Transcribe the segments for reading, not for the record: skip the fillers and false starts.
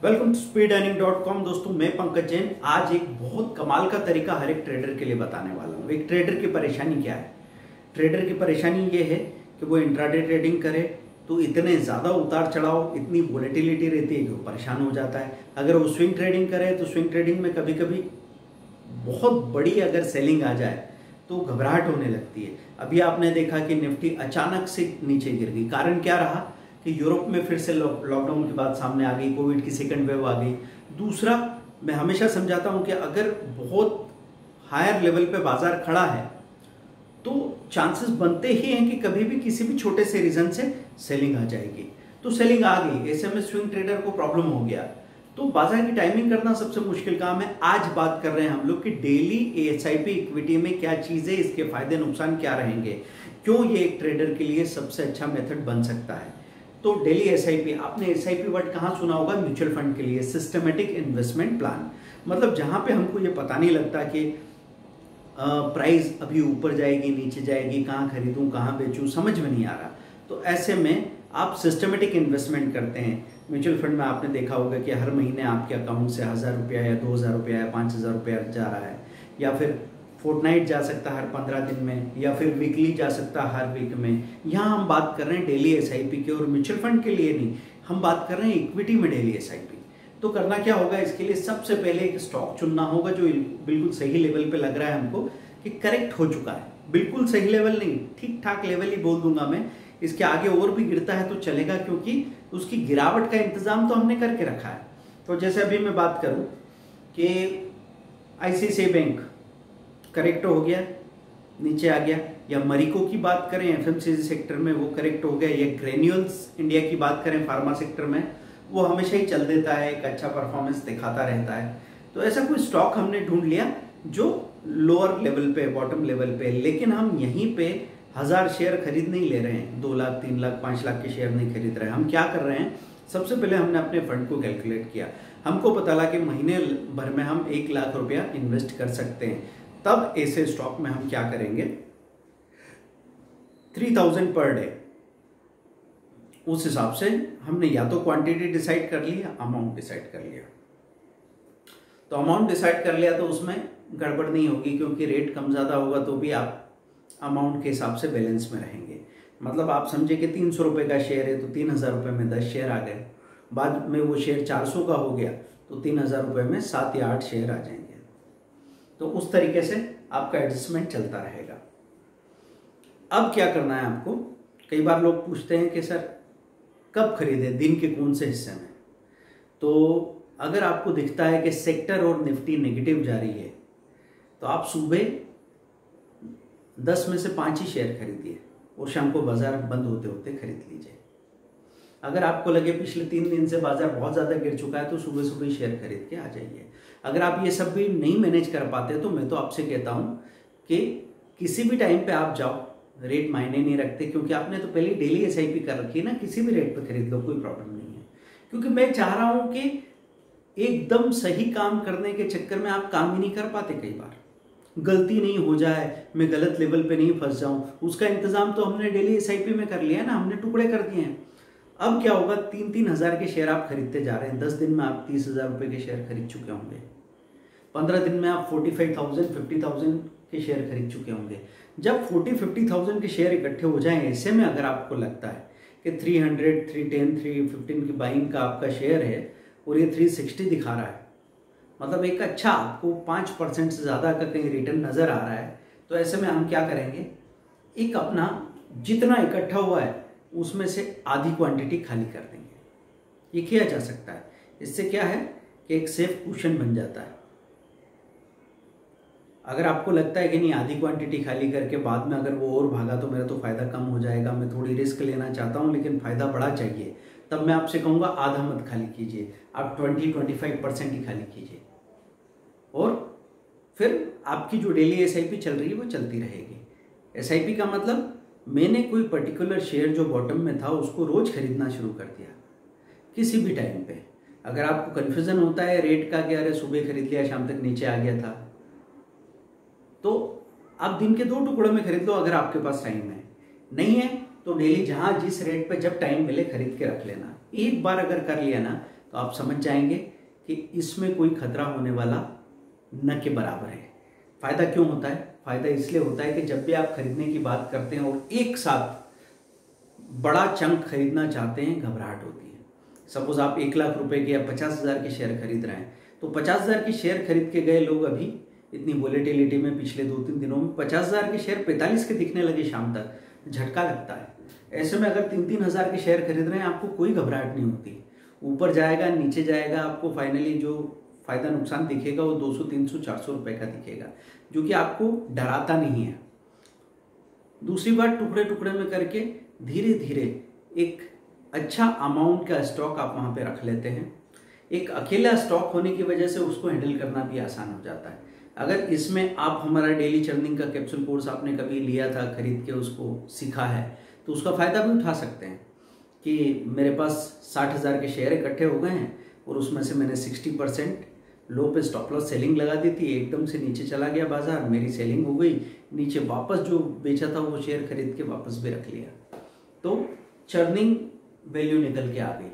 Welcome to speedEarning.com। दोस्तों मैं पंकज जैन आज एक बहुत कमाल का तरीका हर एक ट्रेडर के लिए बताने वाला हूँ। एक ट्रेडर की परेशानी क्या है? ट्रेडर की परेशानी ये है कि वो इंट्राडे ट्रेडिंग करे तो इतने ज़्यादा उतार चढ़ाव, इतनी वोलेटिलिटी रहती है कि वो परेशान हो जाता है। अगर वो स्विंग ट्रेडिंग करे तो स्विंग ट्रेडिंग में कभी कभी बहुत बड़ी अगर सेलिंग आ जाए तो घबराहट होने लगती है। अभी आपने देखा कि निफ्टी अचानक से नीचे गिर गई। कारण क्या रहा कि यूरोप में फिर से लॉकडाउन की बात सामने आ गई, कोविड की सेकंड वेव आ गई। दूसरा, मैं हमेशा समझाता हूं कि अगर बहुत हायर लेवल पे बाजार खड़ा है तो चांसेस बनते ही हैं कि कभी भी किसी भी छोटे से रीजन से सेलिंग आ जाएगी। तो सेलिंग आ गई, ऐसे में स्विंग ट्रेडर को प्रॉब्लम हो गया। तो बाजार की टाइमिंग करना सबसे मुश्किल काम है। आज बात कर रहे हैं हम लोग कि डेली एसआईपी इक्विटी में क्या चीजें, इसके फायदे नुकसान क्या रहेंगे, क्यों ये एक ट्रेडर के लिए सबसे अच्छा मेथड बन सकता है। तो डेली एसआईपी, आपने एसआईपी वर्ड कहाँ सुना होगा? म्यूचुअल फंड के लिए सिस्टमेटिक इन्वेस्टमेंट प्लान। मतलब जहां पे हमको ये पता नहीं लगता कि प्राइस अभी ऊपर जाएगी नीचे जाएगी, कहाँ खरीदूं कहाँ बेचूं, समझ में नहीं आ रहा। तो ऐसे में आप सिस्टमेटिक इन्वेस्टमेंट करते हैं। म्यूचुअल फंड में आपने देखा होगा कि हर महीने आपके अकाउंट से 1000 रुपया या 2000 रुपया या 5000 रुपया जा रहा है, या फिर फोर्टनाइट जा सकता है हर 15 दिन में, या फिर वीकली जा सकता है हर वीक में। यहाँ हम बात कर रहे हैं डेली एसआईपी के, और म्यूचुअल फंड के लिए नहीं, हम बात कर रहे हैं इक्विटी में डेली एसआईपी। तो करना क्या होगा? इसके लिए सबसे पहले एक स्टॉक चुनना होगा जो बिल्कुल सही लेवल पे लग रहा है हमको कि करेक्ट हो चुका है। बिल्कुल सही लेवल नहीं, ठीक ठाक लेवल ही बोल दूंगा मैं। इसके आगे और भी गिरता है तो चलेगा, क्योंकि उसकी गिरावट का इंतजाम तो हमने करके रखा है। तो जैसे अभी मैं बात करूं कि आईसीआईसीआई बैंक करेक्ट हो गया, नीचे आ गया, या मरीको की बात करें एफएमसीजी सेक्टर में वो करेक्ट हो गया, या ग्रेन्यूल्स इंडिया की बात करें फार्मा सेक्टर में, वो हमेशा ही चल देता है, एक अच्छा परफॉर्मेंस दिखाता रहता है। तो ऐसा कोई स्टॉक हमने ढूंढ लिया जो लोअर लेवल पे, बॉटम लेवल पे, लेकिन हम यहीं पे 1000 शेयर खरीद नहीं ले रहे हैं, 2 लाख 3 लाख 5 लाख के शेयर नहीं खरीद रहे हैं। हम क्या कर रहे हैं? सबसे पहले हमने अपने फंड को कैलकुलेट किया। हमको पता लगा कि महीने भर में हम 1 लाख रुपया इन्वेस्ट कर सकते हैं। तब ऐसे स्टॉक में हम क्या करेंगे? 3000 पर डे। उस हिसाब से हमने या तो क्वांटिटी डिसाइड कर ली या अमाउंट डिसाइड कर लिया। तो अमाउंट डिसाइड कर लिया तो उसमें गड़बड़ नहीं होगी, क्योंकि रेट कम ज़्यादा होगा तो भी आप अमाउंट के हिसाब से बैलेंस में रहेंगे। मतलब आप समझे कि 300 रुपये का शेयर है तो 3000 रुपये में 10 शेयर आ गए। बाद में वो शेयर 400 का हो गया तो 3000 रुपये में 7 या 8 शेयर आ जाएंगे। तो उस तरीके से आपका एडजस्टमेंट चलता रहेगा। अब क्या करना है आपको? कई बार लोग पूछते हैं कि सर कब खरीदे, दिन के कौन से हिस्से में? तो अगर आपको दिखता है कि सेक्टर और निफ्टी नेगेटिव जा रही है तो आप सुबह 10 में से 5 ही शेयर खरीदिए और शाम को बाजार बंद होते होते खरीद लीजिए। अगर आपको लगे पिछले 3 दिन से बाजार बहुत ज़्यादा गिर चुका है तो सुबह सुबह शेयर खरीद के आ जाइए। अगर आप ये सब भी नहीं मैनेज कर पाते तो मैं तो आपसे कहता हूँ कि किसी भी टाइम पे आप जाओ, रेट मायने नहीं रखते, क्योंकि आपने तो पहले डेली एसआईपी कर रखी है ना, किसी भी रेट पे खरीद लो, कोई प्रॉब्लम नहीं है। क्योंकि मैं चाह रहा हूँ कि एकदम सही काम करने के चक्कर में आप काम ही नहीं कर पाते। कई बार गलती नहीं हो जाए, मैं गलत लेवल पे नहीं फंस जाऊं, उसका इंतजाम तो हमने डेली एसआईपी में कर लिया है ना, हमने टुकड़े कर दिए हैं। अब क्या होगा? 3-3 हजार के शेयर आप खरीदते जा रहे हैं। 10 दिन में आप 30,000 रुपए के शेयर खरीद चुके होंगे। 15 दिन में आप 45,000 50,000 के शेयर खरीद चुके होंगे। जब 40-50,000 के शेयर इकट्ठे हो जाएं, ऐसे में अगर आपको लगता है कि 300, 310, 315 की बाइंग का आपका शेयर है और ये 360 दिखा रहा है, मतलब एक अच्छा आपको 5% से ज़्यादा का कहीं रिटर्न नज़र आ रहा है, तो ऐसे में हम क्या करेंगे? एक अपना जितना इकट्ठा हुआ है उसमें से आधी क्वांटिटी खाली कर देंगे। ये किया जा सकता है। इससे क्या है कि एक सेफ कुशन बन जाता है। अगर आपको लगता है कि नहीं, आधी क्वांटिटी खाली करके बाद में अगर वो और भागा तो मेरा तो फ़ायदा कम हो जाएगा, मैं थोड़ी रिस्क लेना चाहता हूँ लेकिन फ़ायदा बड़ा चाहिए, तब मैं आपसे कहूँगा आधा मत खाली कीजिए, आप 20-25% ही खाली कीजिए। और फिर आपकी जो डेली एसआईपी चल रही है वो चलती रहेगी। एसआईपी का मतलब मैंने कोई पर्टिकुलर शेयर जो बॉटम में था उसको रोज खरीदना शुरू कर दिया, किसी भी टाइम पे। अगर आपको कन्फ्यूजन होता है रेट का कि अरे सुबह खरीद लिया शाम तक नीचे आ गया था, तो आप दिन के 2 टुकड़ों में खरीद लो अगर आपके पास टाइम है। नहीं है तो डेली जहां जिस रेट पे जब टाइम मिले खरीद के रख लेना। एक बार अगर कर लिया ना तो आप समझ जाएंगे कि इसमें कोई खतरा होने वाला न के बराबर है। फ़ायदा क्यों होता है? फ़ायदा इसलिए होता है कि जब भी आप खरीदने की बात करते हैं और एक साथ बड़ा चंक खरीदना चाहते हैं, घबराहट होती है। सपोज आप 1 लाख रुपए के या 50,000 के शेयर खरीद रहे हैं, तो 50,000 के शेयर खरीद के गए लोग अभी इतनी वोलेटिलिटी में पिछले 2-3 दिनों में 50,000 के शेयर 45 के दिखने लगे शाम तक, झटका लगता है। ऐसे में अगर 3-3 हज़ार के शेयर खरीद रहे हैं, आपको कोई घबराहट नहीं होती। ऊपर जाएगा नीचे जाएगा, आपको फाइनली जो फायदा नुकसान दिखेगा वो 200, 300, 400 रुपए का दिखेगा, जो कि आपको डराता नहीं है। दूसरी बात, टुकड़े टुकड़े में करके धीरे धीरे एक अच्छा अमाउंट का स्टॉक आप वहाँ पे रख लेते हैं। एक अकेला स्टॉक होने की वजह से उसको हैंडल करना भी आसान हो जाता है। अगर इसमें आप हमारा डेली चर्निंग का कैप्सूल कोर्स आपने कभी लिया था, खरीद के उसको सीखा है, तो उसका फ़ायदा भी उठा सकते हैं कि मेरे पास 60,000 के शेयर इकट्ठे हो गए हैं और उसमें से मैंने 60% लो पे स्टॉप लॉस सेलिंग लगा दी थी। एकदम से नीचे चला गया बाजार, मेरी सेलिंग हो गई, नीचे वापस जो बेचा था वो शेयर खरीद के वापस भी रख लिया, तो चर्निंग वैल्यू निकल के आ गई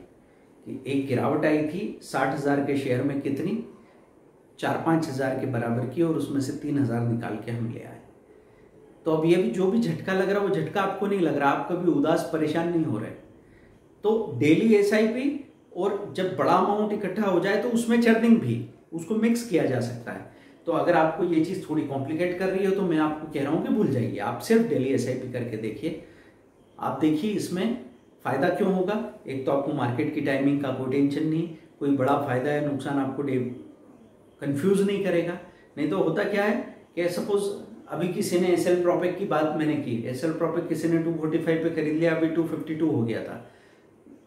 कि एक गिरावट आई थी 60,000 के शेयर में, कितनी 4-5 हज़ार के बराबर की, और उसमें से 3,000 निकाल के हम ले आए। तो अब ये भी जो भी झटका लग रहा है वो झटका आपको नहीं लग रहा, आप कभी उदास परेशान नहीं हो रहे। तो डेली एसआईपी और जब बड़ा अमाउंट इकट्ठा हो जाए तो उसमें चर्निंग भी, उसको मिक्स किया जा सकता है। तो अगर आपको ये चीज़ थोड़ी कॉम्प्लिकेट कर रही हो तो मैं आपको कह रहा हूँ कि भूल जाइए, आप सिर्फ डेली एसआईपी करके देखिए। आप देखिए इसमें फ़ायदा क्यों होगा। एक तो आपको मार्केट की टाइमिंग का कोई टेंशन नहीं, कोई बड़ा फ़ायदा या नुकसान आपको कंफ्यूज नहीं करेगा। नहीं तो होता क्या है कि सपोज अभी किसी ने एसएल प्रोपेक की बात मैंने की, एसएल प्रोपेक किसी ने 245 पे खरीद लिया, अभी 252 हो गया था,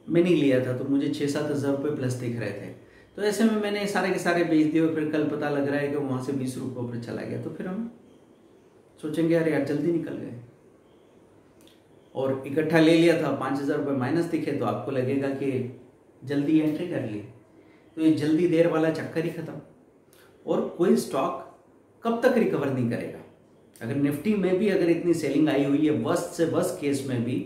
मैं नहीं लिया था तो मुझे 6-7 हज़ार रुपये प्लस दिख रहे थे। तो ऐसे में मैंने सारे के सारे बेच दिए और फिर कल पता लग रहा है कि वहाँ से 20 रुपये पर चला गया, तो फिर हम सोचेंगे अरे यार जल्दी निकल गए। और इकट्ठा ले लिया था, 5,000 रुपये माइनस दिखे तो आपको लगेगा कि जल्दी एंट्री कर ली, तो ये जल्दी देर वाला चक्कर ही खत्म। और कोई स्टॉक कब तक रिकवर नहीं करेगा। अगर निफ्टी में भी अगर इतनी सेलिंग आई हुई है, वर्स्ट से वर्स्ट केस में भी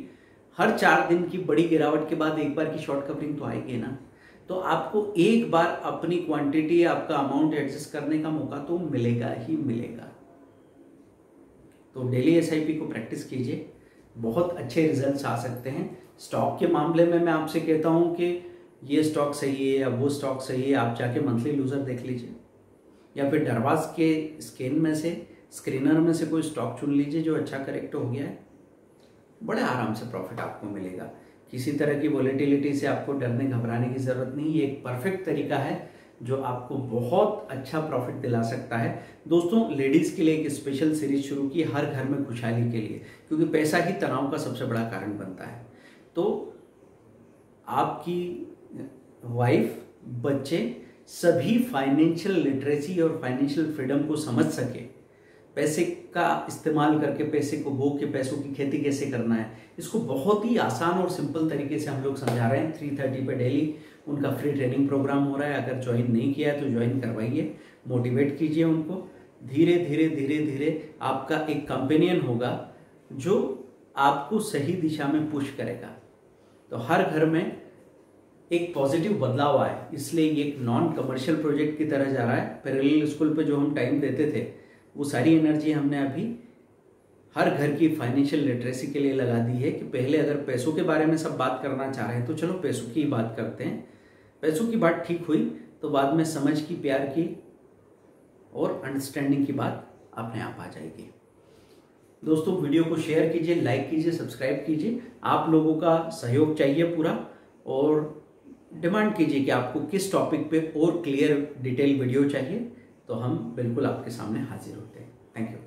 हर 4 दिन की बड़ी गिरावट के बाद एक बार की शॉर्ट कवरिंग तो आएगी ना, तो आपको एक बार अपनी क्वांटिटी, आपका अमाउंट एडजस्ट करने का मौका तो मिलेगा ही मिलेगा। तो डेली एसआईपी को प्रैक्टिस कीजिए, बहुत अच्छे रिजल्ट्स आ सकते हैं। स्टॉक के मामले में मैं आपसे कहता हूं कि ये स्टॉक सही है या वो स्टॉक सही है, आप जाके मंथली लूजर देख लीजिए या फिर डरवाज के स्क्रीनर में से कोई स्टॉक चुन लीजिए जो अच्छा करेक्ट हो गया है, बड़े आराम से प्रॉफिट आपको मिलेगा। किसी तरह की वॉलेटिलिटी से आपको डरने घबराने की जरूरत नहीं। ये एक परफेक्ट तरीका है जो आपको बहुत अच्छा प्रॉफिट दिला सकता है। दोस्तों, लेडीज के लिए एक स्पेशल सीरीज शुरू की, हर घर में खुशहाली के लिए, क्योंकि पैसा ही तनाव का सबसे बड़ा कारण बनता है। तो आपकी वाइफ, बच्चे सभी फाइनेंशियल लिटरेसी और फाइनेंशियल फ्रीडम को समझ सके, पैसे का इस्तेमाल करके पैसे को बो के पैसों की खेती कैसे करना है, इसको बहुत ही आसान और सिंपल तरीके से हम लोग समझा रहे हैं। 3:30 पे डेली उनका फ्री ट्रेनिंग प्रोग्राम हो रहा है। अगर ज्वाइन नहीं किया है तो ज्वाइन करवाइए, मोटिवेट कीजिए उनको। धीरे धीरे धीरे धीरे आपका एक कंपेनियन होगा जो आपको सही दिशा में पुश करेगा। तो हर घर में एक पॉजिटिव बदलाव आए, इसलिए ये एक नॉन कमर्शियल प्रोजेक्ट की तरह जा रहा है। पैरेलल स्कूल पे जो हम टाइम देते थे वो सारी एनर्जी हमने अभी हर घर की फाइनेंशियल लिटरेसी के लिए लगा दी है कि पहले अगर पैसों के बारे में सब बात करना चाह रहे हैं तो चलो पैसों की बात करते हैं। पैसों की बात ठीक हुई तो बाद में समझ की, प्यार की और अंडरस्टैंडिंग की बात अपने आप आ जाएगी। दोस्तों, वीडियो को शेयर कीजिए, लाइक कीजिए, सब्सक्राइब कीजिए। आप लोगों का सहयोग चाहिए पूरा, और डिमांड कीजिए कि आपको किस टॉपिक पे और क्लियर डिटेल वीडियो चाहिए, तो हम बिल्कुल आपके सामने हाजिर होते हैं। Thank you.